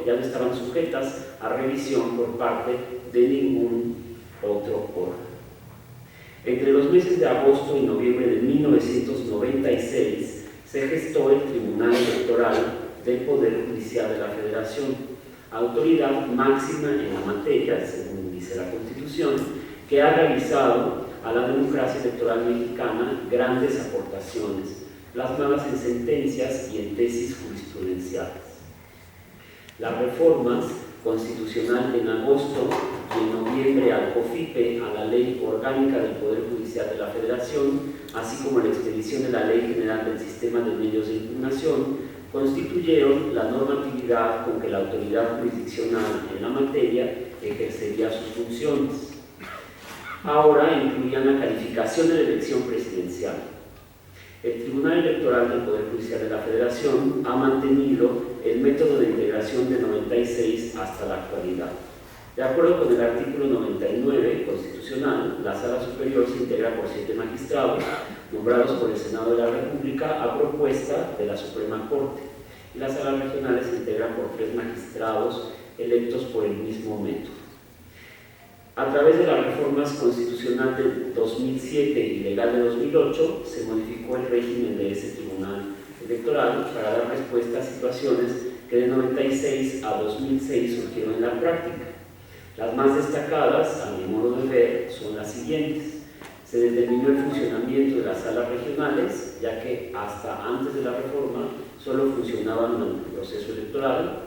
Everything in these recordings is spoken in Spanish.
ya no estaban sujetas a revisión por parte de ningún otro órgano. Entre los meses de agosto y noviembre de 1996 se gestó el Tribunal Electoral del Poder Judicial de la Federación, autoridad máxima en la materia, según dice la Constitución, que ha realizado a la democracia electoral mexicana grandes aportaciones, plasmadas en sentencias y en tesis jurisprudenciales. Las reformas constitucional en agosto y en noviembre al COFIPE, a la Ley Orgánica del Poder Judicial de la Federación, así como la expedición de la Ley General del Sistema de Medios de Impugnación, constituyeron la normatividad con que la autoridad jurisdiccional en la materia ejercería sus funciones. Ahora incluían la calificación de la elección presidencial. El Tribunal Electoral del Poder Judicial de la Federación ha mantenido el método de integración de 96 hasta la actualidad. De acuerdo con el artículo 99 constitucional, la Sala Superior se integra por 7 magistrados, nombrados por el Senado de la República a propuesta de la Suprema Corte, y las salas regionales se integran por 3 magistrados electos por el mismo método. A través de las reformas constitucional de 2007 y legal de 2008, se modificó el régimen de ese tribunal electoral para dar respuesta a situaciones que de 96 a 2006 surgieron en la práctica. Las más destacadas, a mi modo de ver, son las siguientes. Se determinó el funcionamiento de las salas regionales, ya que hasta antes de la reforma solo funcionaban durante el proceso electoral.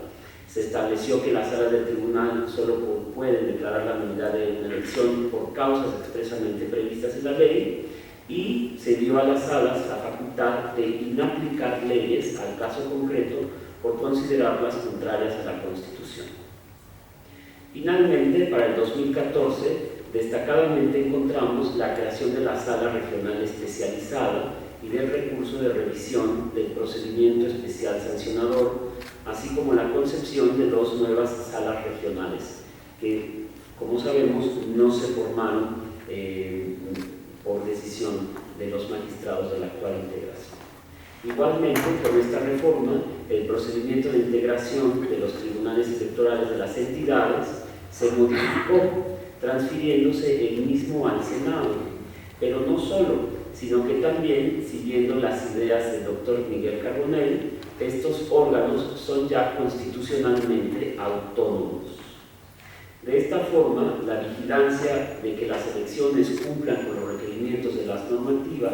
Se estableció que las salas del tribunal solo pueden declarar la nulidad de una elección por causas expresamente previstas en la ley, y se dio a las salas la facultad de inaplicar leyes al caso concreto por considerarlas contrarias a la Constitución. Finalmente, para el 2014, destacadamente encontramos la creación de la Sala Regional Especializada y del recurso de revisión del procedimiento especial sancionador, así como la concepción de 2 nuevas salas regionales, que, como sabemos, no se formaron por decisión de los magistrados de la actual integración. Igualmente, con esta reforma, el procedimiento de integración de los tribunales electorales de las entidades se modificó, transfiriéndose el mismo al Senado, pero no solo, sino que también, siguiendo las ideas del doctor Miguel Carbonell, estos órganos son ya constitucionalmente autónomos. De esta forma, la vigilancia de que las elecciones cumplan con los requerimientos de las normativas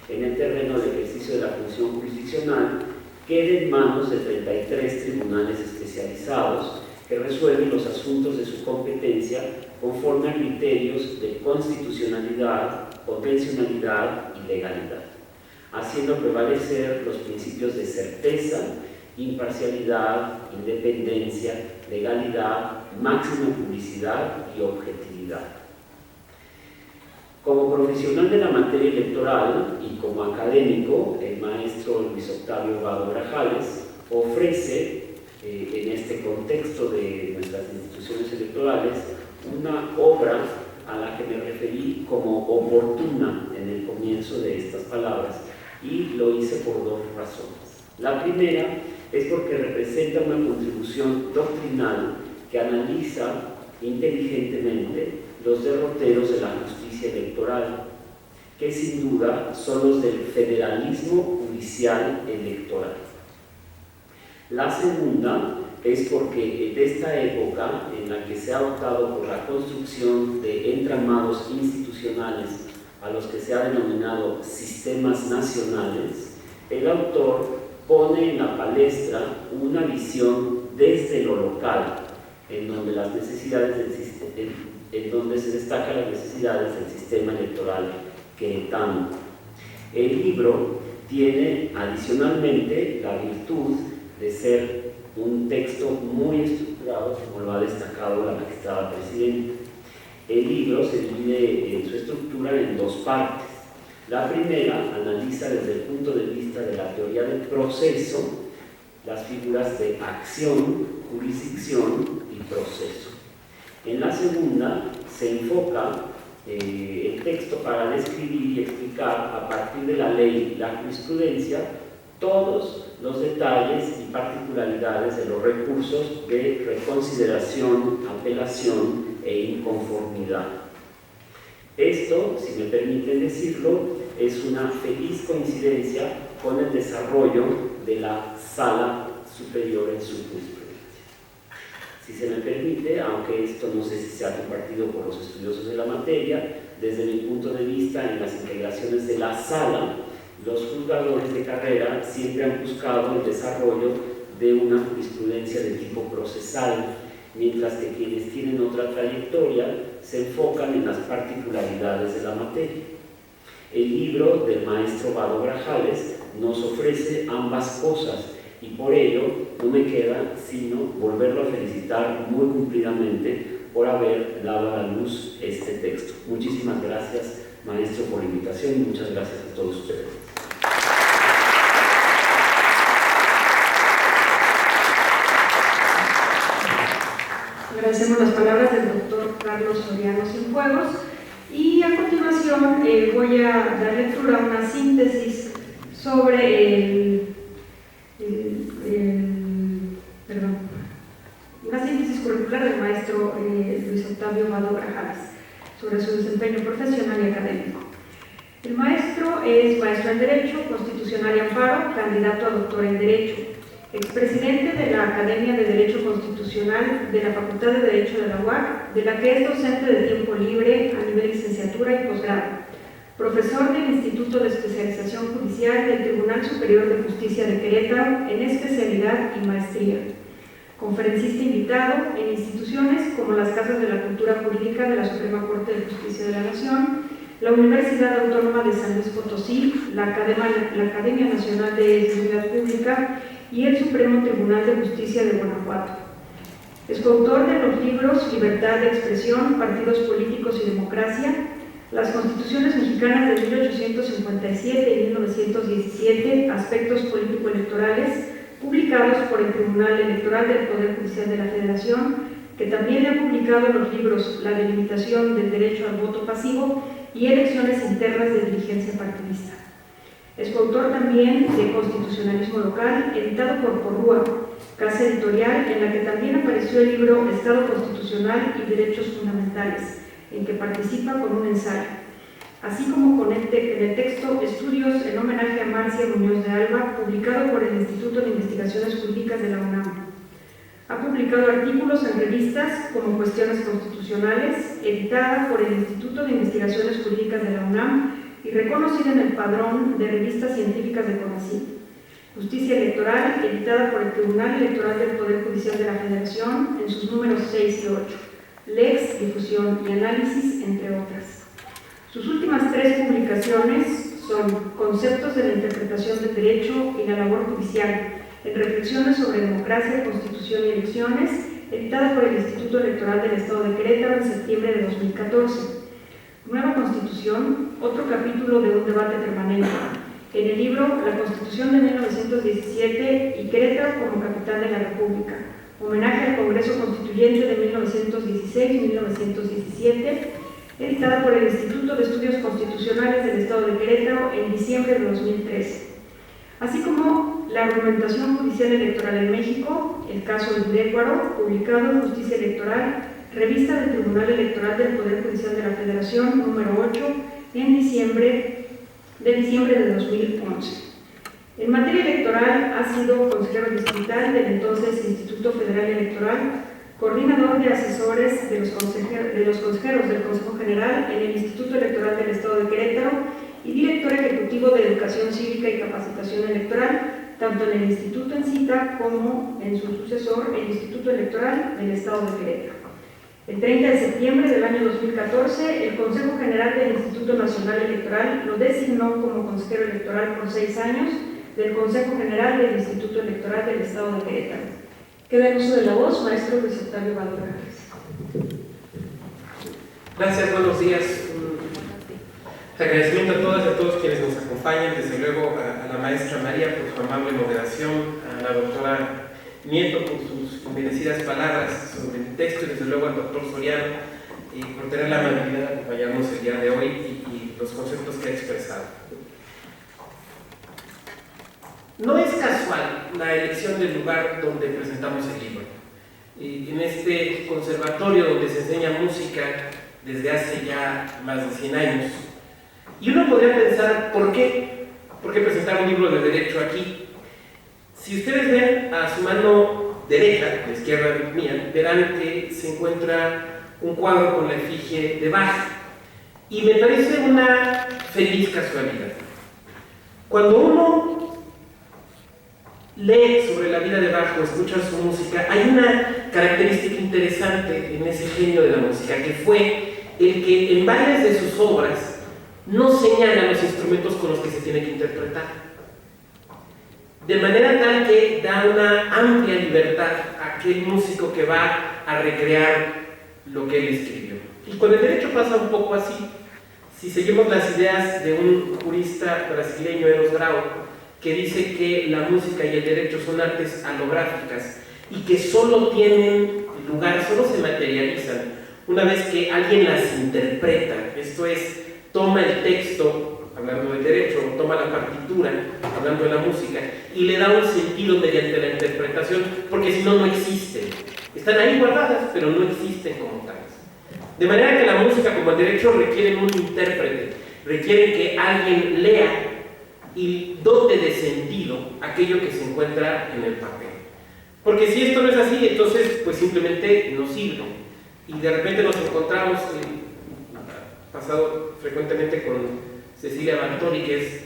en el terreno de ejercicio de la función jurisdiccional queda en manos de 33 tribunales especializados que resuelven los asuntos de su competencia conforme a criterios de constitucionalidad, convencionalidad y legalidad, haciendo prevalecer los principios de certeza, imparcialidad, independencia, legalidad, máxima publicidad y objetividad. Como profesional de la materia electoral y como académico, el maestro Luis Octavio Vado Grajales ofrece, en este contexto de nuestras instituciones electorales, una obra a la que me referí como oportuna en el comienzo de estas palabras, y lo hice por 2 razones. La primera es porque representa una contribución doctrinal que analiza inteligentemente los derroteros de la justicia electoral, que sin duda son los del federalismo judicial electoral. La segunda es porque en esta época en la que se ha optado por la construcción de entramados institucionales a los que se ha denominado sistemas nacionales, el autor pone en la palestra una visión desde lo local, en donde se destacan las necesidades del sistema electoral queretano. El libro tiene adicionalmente la virtud de ser un texto muy estructurado, como lo ha destacado la magistrada presidenta. El libro se divide en su estructura en 2 partes. La primera analiza desde el punto de vista de la teoría del proceso las figuras de acción, jurisdicción y proceso. En la segunda se enfoca el texto para describir y explicar a partir de la ley y la jurisprudencia todos los detalles y particularidades de los recursos de reconsideración, apelación e inconformidad. Esto, si me permiten decirlo, es una feliz coincidencia con el desarrollo de la Sala Superior en su jurisprudencia. Si se me permite, aunque esto no sé si sea compartido por los estudiosos de la materia, desde mi punto de vista en las integraciones de la Sala, los juzgadores de carrera siempre han buscado el desarrollo de una jurisprudencia de tipo procesal, mientras que quienes tienen otra trayectoria se enfocan en las particularidades de la materia. El libro del maestro Vado Grajales nos ofrece ambas cosas y por ello no me queda sino volverlo a felicitar muy cumplidamente por haber dado a la luz este texto. Muchísimas gracias, maestro, por la invitación y muchas gracias a todos ustedes. Agradecemos las palabras del doctor Carlos Soriano Cienfuegos y a continuación voy a dar lectura a una síntesis sobre una síntesis curricular del maestro Luis Octavio Vado Grajales sobre su desempeño profesional y académico. El maestro es maestro en Derecho, Constitucional y Amparo, candidato a doctor en Derecho, expresidente de la Academia de Derecho Constitucional de la Facultad de Derecho de la UAC, de la que es docente de tiempo libre a nivel licenciatura y posgrado, profesor del Instituto de Especialización Judicial del Tribunal Superior de Justicia de Querétaro en especialidad y maestría, conferencista invitado en instituciones como las Casas de la Cultura Jurídica de la Suprema Corte de Justicia de la Nación, la Universidad Autónoma de San Luis Potosí, la Academia Nacional de Seguridad Pública y el Supremo Tribunal de Justicia de Guanajuato. Es coautor de los libros Libertad de Expresión, Partidos Políticos y Democracia, las Constituciones Mexicanas de 1857 y 1917, Aspectos Político-Electorales, publicados por el Tribunal Electoral del Poder Judicial de la Federación, que también ha publicado los libros La delimitación del derecho al voto pasivo y Elecciones internas de dirigencia partidista. Es coautor también de Constitucionalismo local, editado por Porrúa, casa editorial en la que también apareció el libro Estado Constitucional y Derechos Fundamentales, en que participa con un ensayo, así como con en el texto Estudios en homenaje a Marcia Muñoz de Alba, publicado por el Instituto de Investigaciones Jurídicas de la UNAM. Ha publicado artículos en revistas como Cuestiones Constitucionales, editada por el Instituto de Investigaciones Jurídicas de la UNAM y reconocida en el Padrón de Revistas Científicas de CONACYT. Justicia Electoral, editada por el Tribunal Electoral del Poder Judicial de la Federación en sus números 6 y 8. Lex, Difusión y Análisis, entre otras. Sus últimas 3 publicaciones son Conceptos de la Interpretación del Derecho y la Labor Judicial, en Reflexiones sobre Democracia, Constitución y Elecciones, editada por el Instituto Electoral del Estado de Querétaro en septiembre de 2014. Nueva Constitución, otro capítulo de un debate permanente. En el libro La Constitución de 1917 y Querétaro como capital de la República, homenaje al Congreso Constituyente de 1916-1917, editada por el Instituto de Estudios Constitucionales del Estado de Querétaro en diciembre de 2013. Así como La argumentación judicial electoral en México, el caso Yudecuaro, publicado en Justicia Electoral, revista del Tribunal Electoral del Poder Judicial de la Federación, número 8, en diciembre de 2011. En materia electoral ha sido consejero distrital del entonces Instituto Federal Electoral, coordinador de asesores de los consejeros del Consejo General en el Instituto Electoral del Estado de Querétaro y director ejecutivo de Educación Cívica y Capacitación Electoral, tanto en el Instituto en cita como en su sucesor, el Instituto Electoral del Estado de Querétaro. El 30 de septiembre del año 2014, el Consejo General del Instituto Nacional Electoral lo designó como consejero electoral por 6 años del Consejo General del Instituto Electoral del Estado de Querétaro. Queda en uso de la voz, maestro Luis Octavio Vado Grajales. Gracias, buenos días. Agradecimiento a todas y a todos quienes nos acompañan, desde luego a la maestra María por su amable moderación, a la doctora Nieto por sus merecidas palabras sobre el texto y desde luego al doctor Soriano por tener la amabilidad de acompañarnos el día de hoy y los conceptos que ha expresado. No es casual la elección del lugar donde presentamos el libro. En este conservatorio donde se enseña música desde hace ya más de 100 años. Y uno podría pensar, ¿por qué? ¿Por qué presentar un libro de derecho aquí? Si ustedes ven a su mano derecha, la izquierda mía, verán que se encuentra un cuadro con la efigie de Bach. Y me parece una feliz casualidad. Cuando uno lee sobre la vida de Bach o escucha su música, hay una característica interesante en ese genio de la música, que fue el que en varias de sus obras no señala los instrumentos con los que se tiene que interpretar. De manera tal que da una amplia libertad a aquel músico que va a recrear lo que él escribió. Y con el derecho pasa un poco así. Si seguimos las ideas de un jurista brasileño, Eros Grau, que dice que la música y el derecho son artes alográficas y que solo tienen lugar, solo se materializan una vez que alguien las interpreta, esto es, toma el texto, hablando del derecho, o toma la partitura, hablando de la música, y le da un sentido mediante la interpretación, porque si no, no existen. Están ahí guardadas, pero no existen como tales. De manera que la música como el derecho requieren un intérprete, requieren que alguien lea y dote de sentido aquello que se encuentra en el papel. Porque si esto no es así, entonces pues simplemente no sirve. Y de repente nos encontramos, pasado frecuentemente con Cecilia Bartoli, que es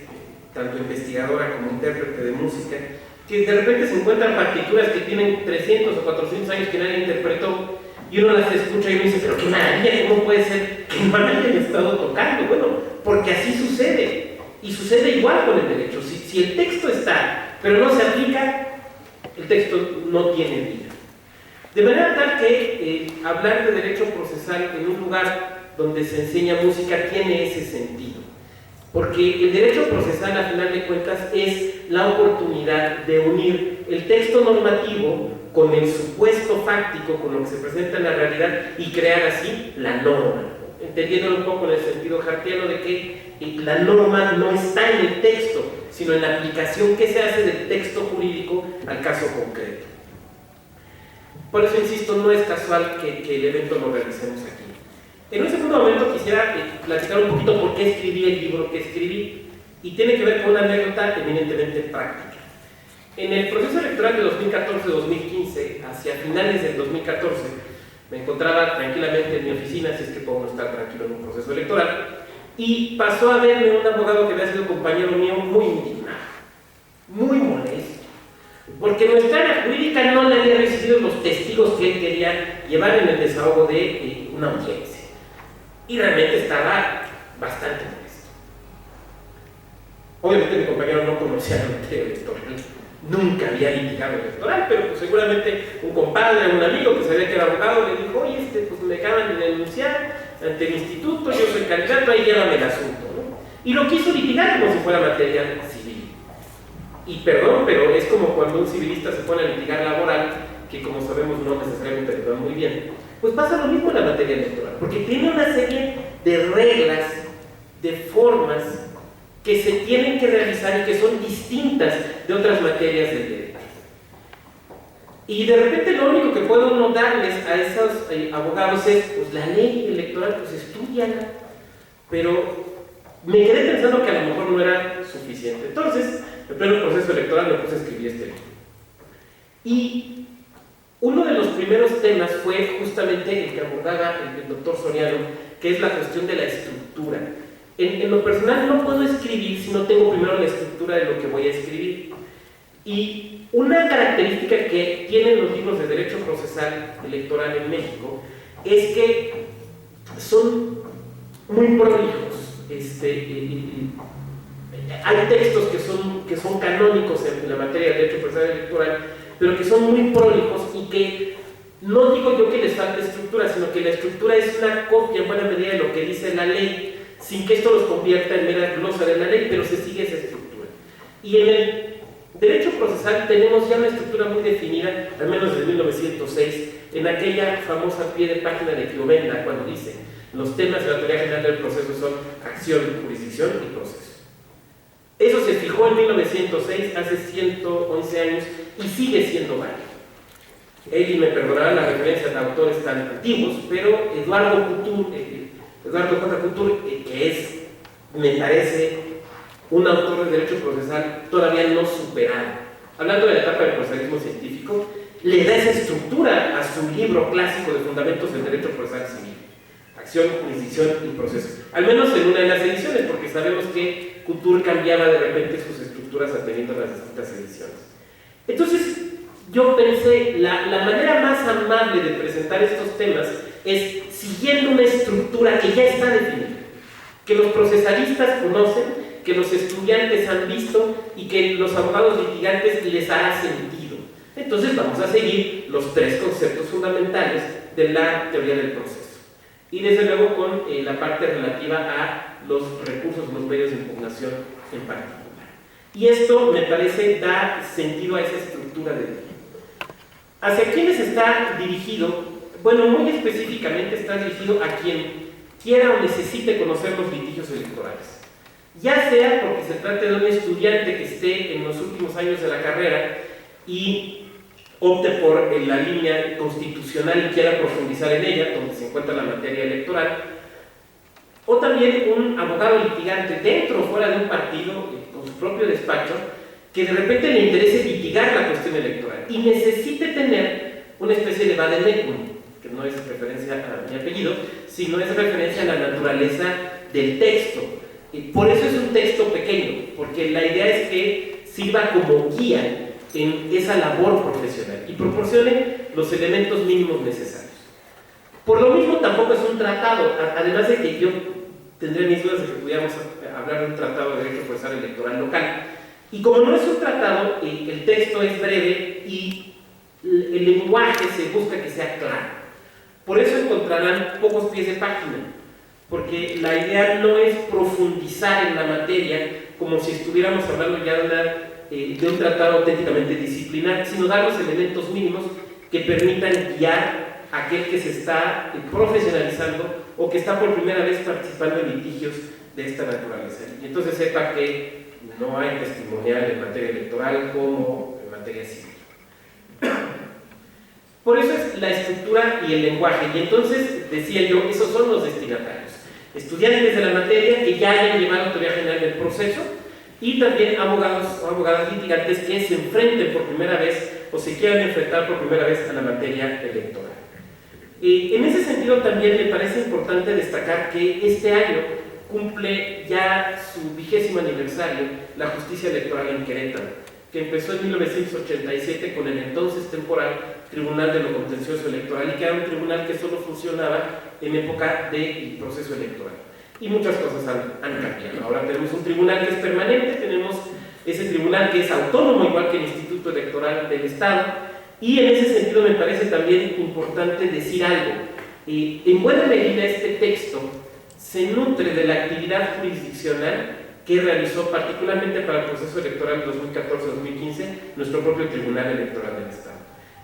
tanto investigadora como intérprete de música, que de repente se encuentran partituras que tienen 300 o 400 años que nadie interpretó, y uno las escucha y uno dice, pero qué maravilla, ¿cómo puede ser que no hayan estado tocando? Bueno, porque así sucede, y sucede igual con el derecho. Si el texto está, pero no se aplica, el texto no tiene vida. De manera tal que hablar de derecho procesal en un lugar donde se enseña música tiene ese sentido. Porque el derecho procesal, a final de cuentas, es la oportunidad de unir el texto normativo con el supuesto fáctico, con lo que se presenta en la realidad, y crear así la norma. Entendiéndolo un poco en el sentido hartiano de que la norma no está en el texto, sino en la aplicación que se hace del texto jurídico al caso concreto. Por eso, insisto, no es casual que el evento lo realicemos aquí. En un segundo momento quisiera platicar un poquito por qué escribí el libro que escribí, y tiene que ver con una anécdota eminentemente práctica. En el proceso electoral de 2014-2015, hacia finales del 2014, me encontraba tranquilamente en mi oficina, si es que puedo no estar tranquilo en un proceso electoral, y pasó a verme un abogado que había sido compañero mío muy indignado, muy molesto, porque nuestra área jurídica no le había recibido los testigos que él quería llevar en el desahogo de una audiencia. Y realmente estaba bastante molesto. Obviamente mi compañero no conocía la materia electoral, nunca había litigado electoral, pero pues seguramente un compadre, un amigo que sabía que era abogado le dijo, oye, pues me acaban de denunciar ante el instituto, yo soy candidato, ahí llévame el asunto, ¿no? Y lo quiso litigar como si fuera materia civil. Y perdón, pero es como cuando un civilista se pone a litigar laboral, que como sabemos no necesariamente le va muy bien. Pues pasa lo mismo en la materia electoral, porque tiene una serie de reglas, de formas que se tienen que realizar y que son distintas de otras materias del derecho. Y de repente lo único que puede uno darles a esos abogados es, pues la ley electoral, pues estúdiala. Pero me quedé pensando que a lo mejor no era suficiente. Entonces, en pleno proceso electoral me puse a escribir este libro. Y uno de los primeros temas fue justamente el que abordaba el doctor Soriano, que es la cuestión de la estructura. En lo personal no puedo escribir si no tengo primero la estructura de lo que voy a escribir. Y una característica que tienen los libros de derecho procesal electoral en México es que son muy prolijos. Hay textos que son canónicos en la materia de derecho procesal electoral, pero que son muy prolijos y que no digo yo que les falte estructura, sino que la estructura es una copia en buena medida de lo que dice la ley, sin que esto los convierta en mera glosa de la ley, pero se sigue esa estructura. Y en el derecho procesal tenemos ya una estructura muy definida, al menos desde 1906, en aquella famosa pie de página de Clovenda, cuando dice: los temas de la teoría general del proceso son acción, jurisdicción y proceso. Eso se fijó en 1906, hace 111 años, y sigue siendo válido. Eli me perdonará la referencia a autores tan antiguos, pero Eduardo J. Couture, que es, me parece, un autor de derecho procesal todavía no superado. Hablando de la etapa del procesalismo científico, le da esa estructura a su libro clásico de Fundamentos del Derecho Procesal Civil: Acción, Jurisdicción y Proceso. Al menos en una de las ediciones, porque sabemos que Couture cambiaba de repente sus estructuras atendiendo a las distintas ediciones. Entonces, yo pensé, la manera más amable de presentar estos temas es siguiendo una estructura que ya está definida, que los procesalistas conocen, que los estudiantes han visto y que los abogados litigantes les hará sentido. Entonces vamos a seguir los tres conceptos fundamentales de la teoría del proceso. Y desde luego con la parte relativa a los recursos, los medios de impugnación en particular. Y esto, me parece, da sentido a esa estructura de ley. ¿Hacia quiénes está dirigido? Bueno, muy específicamente está dirigido a quien quiera o necesite conocer los litigios electorales. Ya sea porque se trate de un estudiante que esté en los últimos años de la carrera y opte por la línea constitucional y quiera profundizar en ella, donde se encuentra la materia electoral, o también un abogado litigante dentro o fuera de un partido con su propio despacho, que de repente le interese litigar la cuestión electoral y necesite tener una especie de vademecum, que no es referencia a mi apellido, sino es referencia a la naturaleza del texto. Y por eso es un texto pequeño, porque la idea es que sirva como guía en esa labor profesional y proporcione los elementos mínimos necesarios. Por lo mismo, tampoco es un tratado, además de que yo tendré mis dudas de que pudiéramos hablar de un tratado de derecho procesal electoral local. Y como no es un tratado, el texto es breve y el lenguaje se busca que sea claro. Por eso encontrarán pocos pies de página, porque la idea no es profundizar en la materia como si estuviéramos hablando ya de un tratado auténticamente disciplinar, sino dar los elementos mínimos que permitan guiar a aquel que se está profesionalizando o que está por primera vez participando en litigios de esta naturaleza. Y entonces sepa que no hay testimonial en materia electoral como en materia civil. Por eso es la estructura y el lenguaje. Y entonces, decía yo, esos son los destinatarios: estudiantes de la materia que ya hayan llevado teoría general del proceso, y también abogados o abogadas litigantes que se enfrenten por primera vez o se quieran enfrentar por primera vez a la materia electoral. En ese sentido, también me parece importante destacar que este año cumple ya su 20º aniversario la justicia electoral en Querétaro, que empezó en 1987 con el entonces temporal Tribunal de lo Contencioso Electoral, y que era un tribunal que solo funcionaba en época del proceso electoral. Y muchas cosas han cambiado. Ahora tenemos un tribunal que es permanente, tenemos ese tribunal que es autónomo, igual que el Instituto Electoral del Estado, y en ese sentido me parece también importante decir algo. En buena medida este texto se nutre de la actividad jurisdiccional que realizó particularmente para el proceso electoral 2014-2015 nuestro propio Tribunal Electoral del Estado.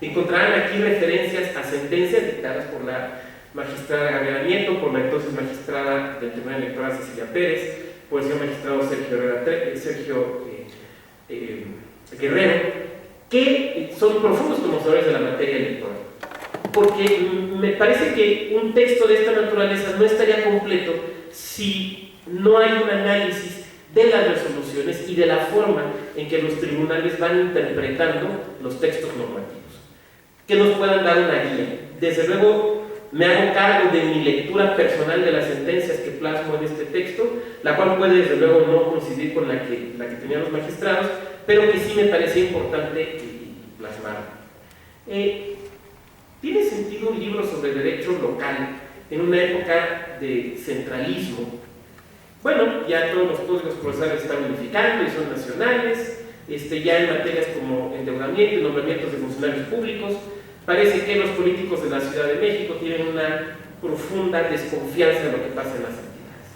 Encontrarán aquí referencias a sentencias dictadas por la magistrada Gabriela Nieto, por la entonces magistrada del Tribunal Electoral Cecilia Pérez, por el señor magistrado Sergio Guerrero, que son profundos conocedores de la materia electoral. Porque me parece que un texto de esta naturaleza no estaría completo si no hay un análisis de las resoluciones y de la forma en que los tribunales van interpretando los textos normativos, que nos puedan dar una guía. Desde luego, me hago cargo de mi lectura personal de las sentencias que plasmo en este texto, la cual puede desde luego no coincidir con la que tenían los magistrados, pero que sí me parecía importante plasmar. ¿Tiene sentido un libro sobre derecho local en una época de centralismo? Bueno, ya todos los códigos procesales están unificando y son nacionales, ya en materias como endeudamiento y nombramientos de funcionarios públicos. Parece que los políticos de la Ciudad de México tienen una profunda desconfianza de lo que pasa en las entidades,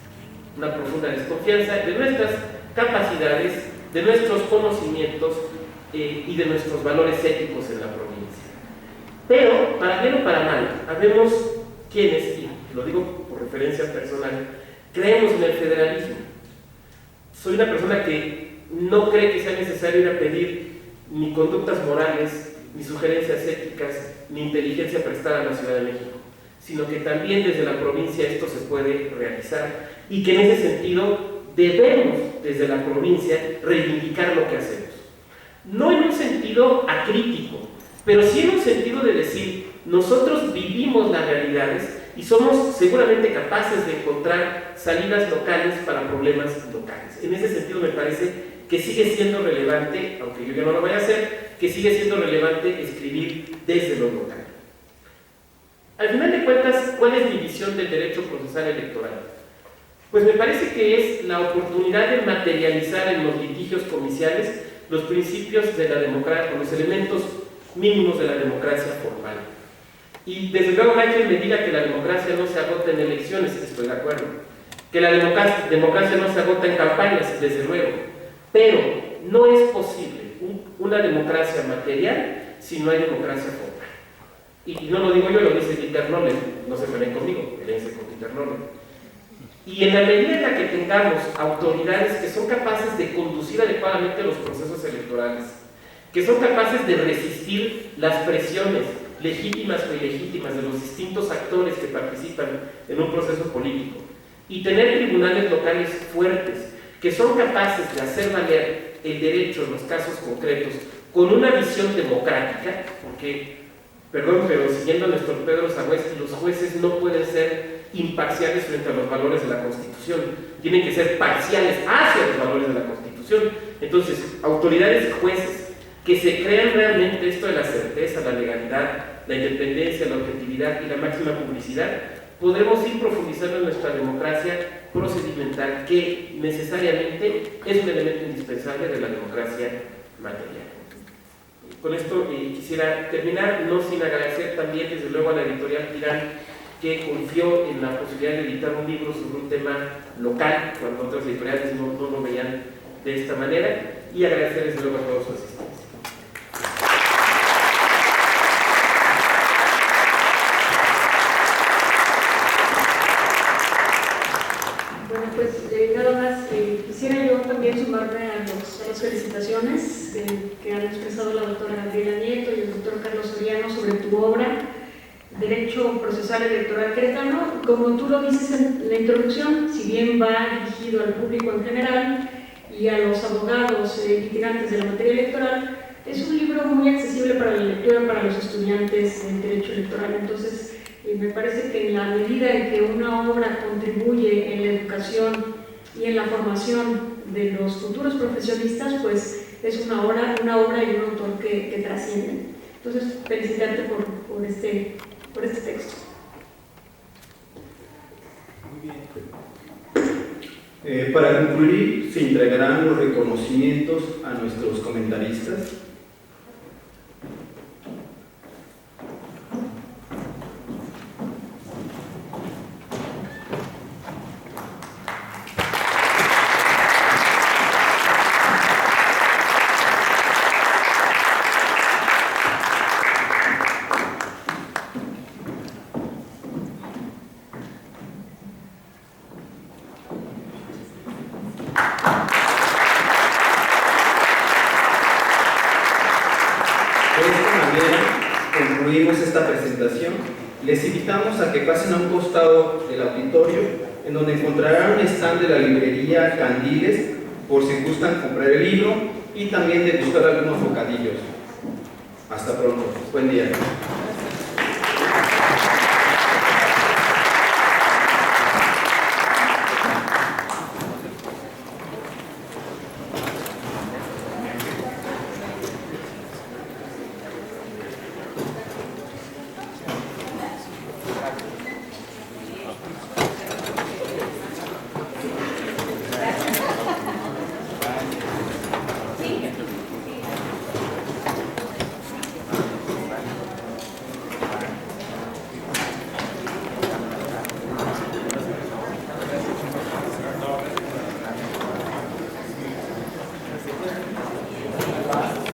una profunda desconfianza de nuestras capacidades, de nuestros conocimientos y de nuestros valores éticos en la provincia. Pero, para bien o para mal, habemos quienes, y lo digo por referencia personal, creemos en el federalismo. Soy una persona que no cree que sea necesario ir a pedir ni conductas morales, ni sugerencias éticas, ni inteligencia prestada a la Ciudad de México, sino que también desde la provincia esto se puede realizar y que en ese sentido debemos desde la provincia reivindicar lo que hacemos. No en un sentido acrítico, pero sí en un sentido de decir, nosotros vivimos las realidades y somos seguramente capaces de encontrar salidas locales para problemas locales. En ese sentido me parece que sigue siendo relevante, aunque yo ya no lo voy a hacer, que sigue siendo relevante escribir desde lo local. Al final de cuentas, ¿cuál es mi visión del derecho procesal electoral? Pues me parece que es la oportunidad de materializar en los litigios comiciales los principios de la democracia, los elementos mínimos de la democracia formal. Y desde luego no hay quien me diga que la democracia no se agota en elecciones, estoy de acuerdo. Que la democracia no se agota en campañas, desde luego. Pero no es posible una democracia material si no hay democracia formal. Y no lo digo yo, lo dice Dieter Noller, no se peleen conmigo, peleense con Dieter Noller. Y en la medida en la que tengamos autoridades que son capaces de conducir adecuadamente los procesos electorales, que son capaces de resistir las presiones legítimas o ilegítimas de los distintos actores que participan en un proceso político, y tener tribunales locales fuertes, que son capaces de hacer valer el derecho en los casos concretos con una visión democrática, porque, perdón, pero siguiendo a nuestro Pedro Sagüez, los jueces no pueden ser imparciales frente a los valores de la Constitución, tienen que ser parciales hacia los valores de la Constitución. Entonces, autoridades y jueces que se crean realmente esto de la certeza, la legalidad, la independencia, la objetividad y la máxima publicidad, podremos ir profundizando en nuestra democracia procedimental, que necesariamente es un elemento indispensable de la democracia material. Con esto quisiera terminar, no sin agradecer también desde luego a la editorial Tirán, que confió en la posibilidad de editar un libro sobre un tema local, cuando otras editoriales no lo veían de esta manera, y agradecer desde luego a todos su asistencia. Bueno, pues nada más, quisiera yo también sumarme a las felicitaciones que han expresado la doctora Gabriela Nieto y el doctor Carlos Soriano sobre tu obra, Derecho Procesal Electoral Queretano. Como tú lo dices en la introducción, si bien va dirigido al público en general y a los abogados litigantes de la materia electoral, es un libro muy accesible para la lectura para los estudiantes en Derecho Electoral. Entonces, me parece que en la medida en que una obra contribuye en la educación y en la formación de los futuros profesionistas, pues es una obra y un autor que trascienden. Entonces, felicitarte por este texto. Muy bien. Para concluir, se entregarán los reconocimientos a nuestros comentaristas. Concluimos esta presentación. Les invitamos a que pasen a un costado del auditorio, en donde encontrarán un stand de la librería Candiles, por si gustan comprar el libro y también degustar algunos bocadillos. Hasta pronto. Buen día.